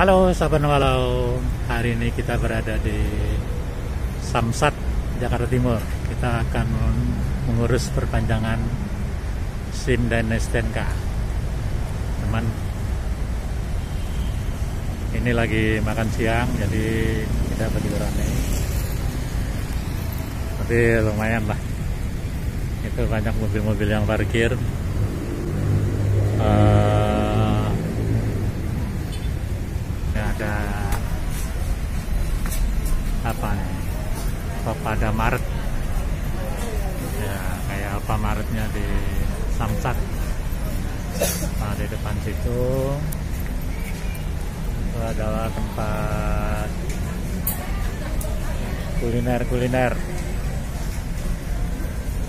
Halo sahabat walau, hari ini kita berada di Samsat, Jakarta Timur. Kita akan mengurus perpanjangan SIM dan STNK. Teman, ini lagi makan siang, jadi kita berdua rame. Tapi lumayan lah. Itu banyak mobil-mobil yang parkir. Ada apa nih? Pada Maret. Ya, kayak apa Maretnya di Samsat. Nah, di depan situ itu adalah tempat kuliner.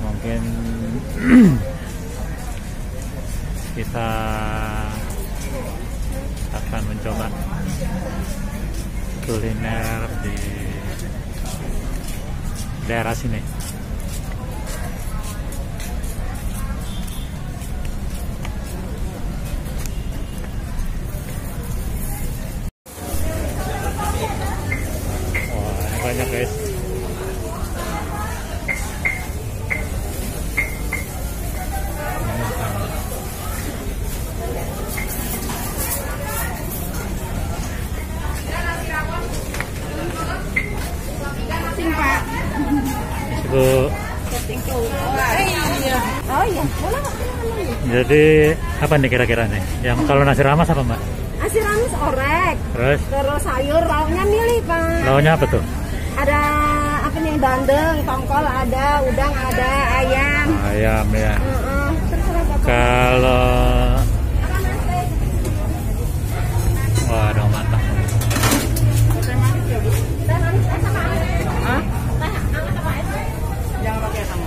Mungkin kita akan mencoba kuliner di daerah sini. Wah, ini banyak guys. Bu. Oh iya, Jadi apa nih kira-kira nih? Yang kalau nasi ramas apa Mbak? nasi rames orek. Terus Sayur lauknya milih Pak. lauknya apa tuh? Ada apa nih, bandeng, tongkol ada, udang ada, ayam. Ayam ya. Terserah Bapak. Kalau Apa Mas? waduh mantap. Teh manis ya Bu? Teh manis sama es. Hah? Teh hangat sama es? Jangan pakai sama.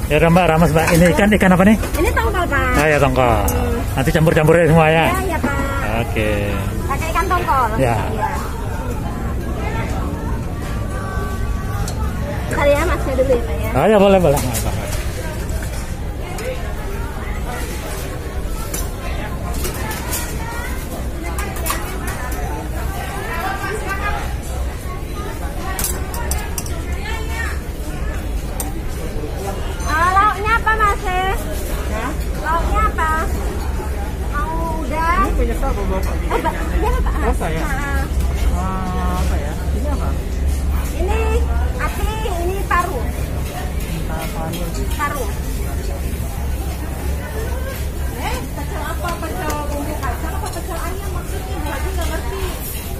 Ya udah Mbak, ramas Mbak. Ini ikan apa nih? Ini tongkol Pak. Ah ya tongkol. Nanti campur-campurin semua ya. Ya Pak. Oke. Pakai ikan tongkol. Ya. Kali ya Masnya dulu ya Pak ya. Ah ya boleh. Lauknya apa Mas? Lauknya apa? Mau udang? Ini punya siapa Bapak? Iya Pak. Oh, saya? Apa ya? Ini apa? Ini ati, ini paru. Paru. Pecel apa? Pecel bumbu kacang apa pecel ayam maksudnya? Bu Haji nggak ngerti.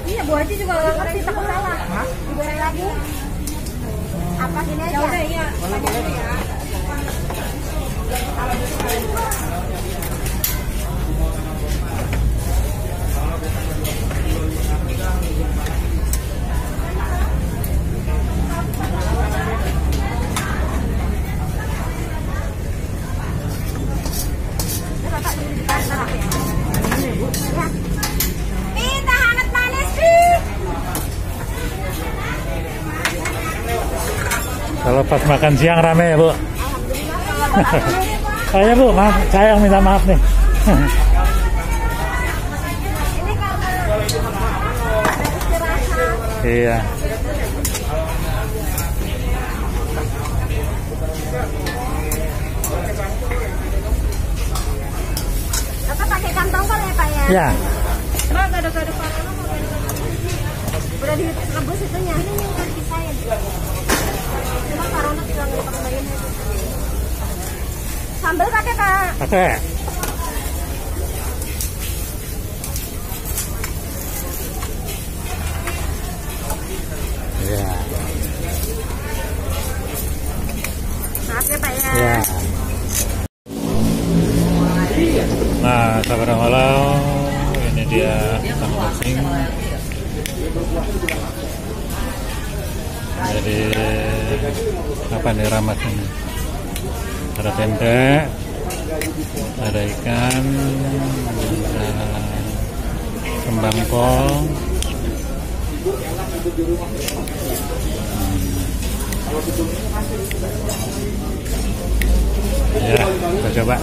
Iya, Bu Haji juga nggak ngerti, takut salah. Digoreng lagi? Apa gini aja? Udah, iya. Boleh ya. Minta hangat manis sih. Kalau pas makan siang rame ya Bu. Alhamdulillah. Saya Bu, maaf, saya yang minta maaf nih. Ini karena istirahat. Iya. Bapak pakai ikan tongkol ya Pak ya? Ya. Mbak, gado-gado parano mau gado-gado udah direbus itunya. Ini yang kaki saya. Cuma parano tinggal ditambahin aja. Sambal pakai Pak. Oke. Ya. Maaf ya Pak ya. Ya. Nah, sahabat walau, ini dia unboxing. Jadi apa nih ramas ini? Ada tempe, ada ikan, ada kembang kol. Ya, kita coba.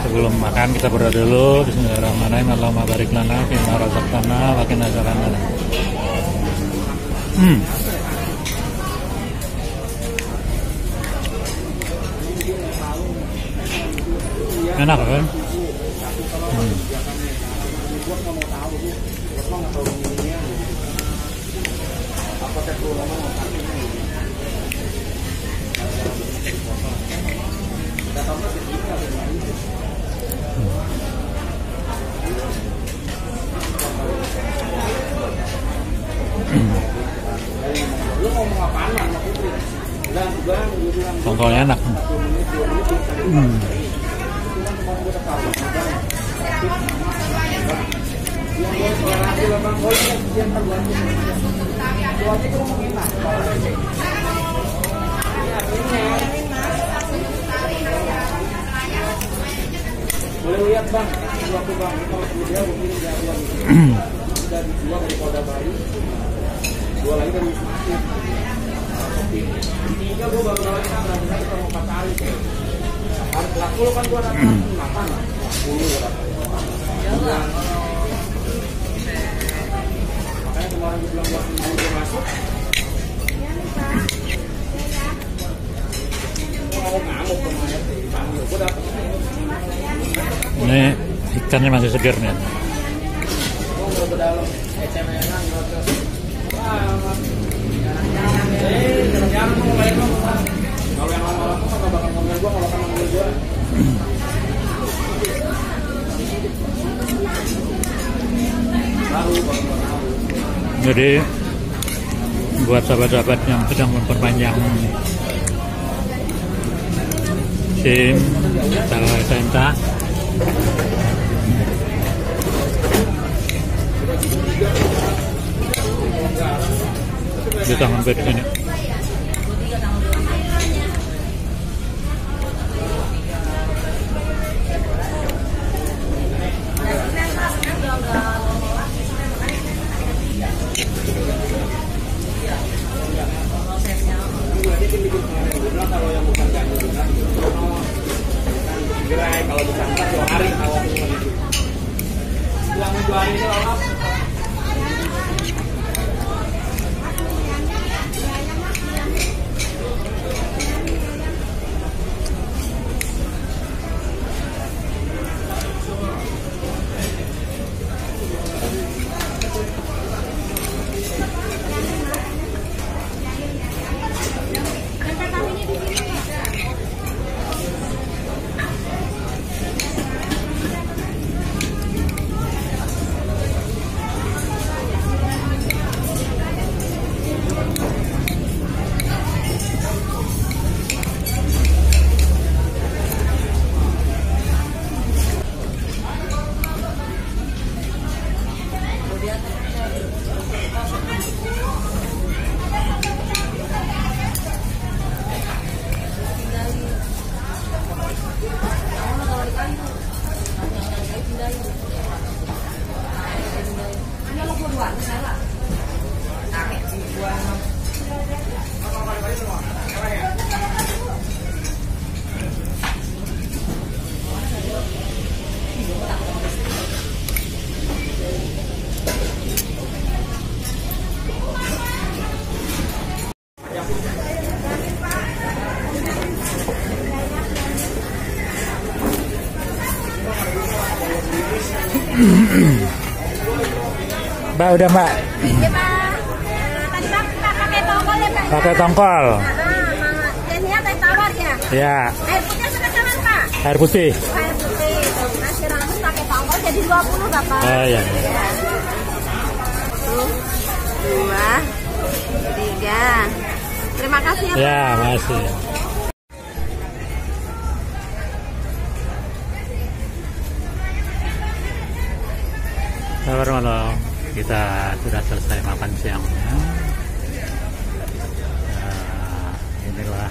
Sebelum makan kita berdoa dulu. Bismillahirrahmanirrahim. Allahumma barik lana fima razaqtana wa qina adzabannar. Enak kan? Tongkolnya enak. Boleh lihat bang, waktu bang kalau dia mungkin dari dua dari Polda Bali, dua lagi dari Wisma. Tiga gue baru lagi berarti ketemu 4 kali. Hari pelaku kan gue dapat 8, 10 dapat. Makanya kemarin gue bilang buat gue masuk. Gue ngamuk kemarin dipanggil, gue dapat. Ini ikannya masih segar nih. Oh, udah ke dalam. ECM-nya jangan mau balik dong. Kalau yang lama-lama kan gak bakal ngomel gue, kalau kan ngomel gue. Jadi buat sahabat-sahabat yang sedang memperpanjang SIM atau SMK, bisa mampir sini. Kalau yang bukan ganjil gerai, kalau bukan 2 hari kalau yang 2 hari itu lama. Mbak, udah Mbak? Iya Pak. Tadi Pak pakai tongkol ya Pak? Pakai tongkol. Ini ada tawar ya? Ya. Air putih sama cawan Pak? Air putih. Air putih. Nasi rames pakai tongkol jadi 20 Bapak. Oh iya. 1, 2, 3. Terima kasih ya Pak. Ya, makasih. Sabar malam. Kita sudah selesai makan siangnya. Inilah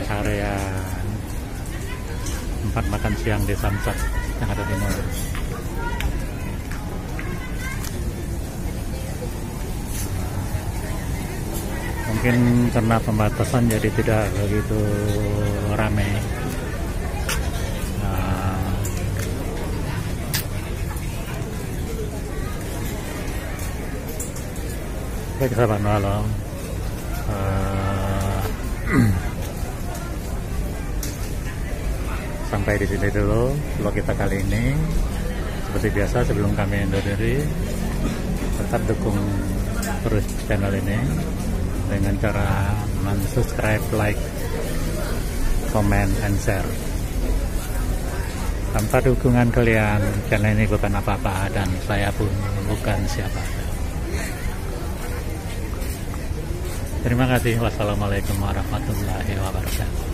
area tempat makan siang di Samsat, Jakarta Timur. mungkin karena pembatasan jadi tidak begitu ramai. Baik sahabat malam, sampai di sini dulu vlog kita kali ini. Seperti biasa sebelum kami undur diri, tetap dukung terus channel ini dengan cara subscribe, like, comment, and share. Tanpa dukungan kalian, channel ini bukan apa-apa dan saya pun bukan siapa. Terima kasih. Wassalamualaikum warahmatullahi wabarakatuh.